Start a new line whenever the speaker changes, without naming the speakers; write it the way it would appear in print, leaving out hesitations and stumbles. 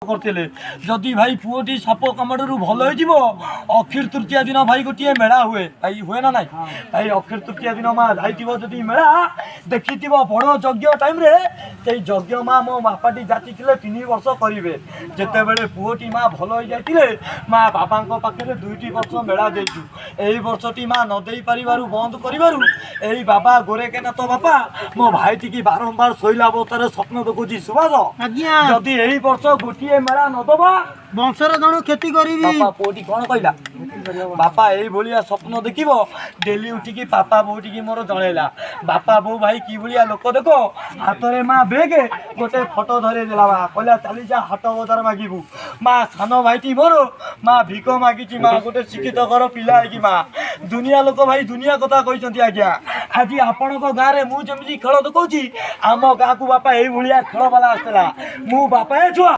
करते जदि भाई पुओटी साप कामड़ू भल हो अक्षय तृतीया दिन भाई गोटे मेला हुए भाई हुए ना ना भाई अक्षय तृतीया दिन माँ जाइए मेला देखी बड़ यज्ञ टाइम से यज्ञ माँ मो बापाटी जाति 3 वर्ष करेंगे जिते बड़े पुओटी माँ भल हो जाते माँ बापा पाखे 2 वर्ष मेला देचु यही वर्षटी माँ नदे पार बंद कर बाबा गोरेकेनाथ बापा मो भाई टी बारंबार शैला अवतार स्वप्न देखुची सुभाष जदि यही वर्ष गोटे मेला नदबा
वंशर जन क्षति करी
बापा पुओटी कौन कहला बापा यही भाया स्वप्न देख डेली उठिकी पापा बो टी मोर जनइला बापा बो भाई कि भाया लोक देख हाथ में माँ बेग गोटे फोटो धरे देला कहला चली जा हाट बजार मागिबू माँ सान भाईटी मोर माँ भिक मागी माँ गोटे शिक्षित घर पिला है कि माँ दुनिया लोक भाई दुनिया कथा कहते आज्ञा आज आपण गाँव में मुझे खेल देखी आम गाँव को बापा यही भाया खेल बाला आसला मु बापा छुआ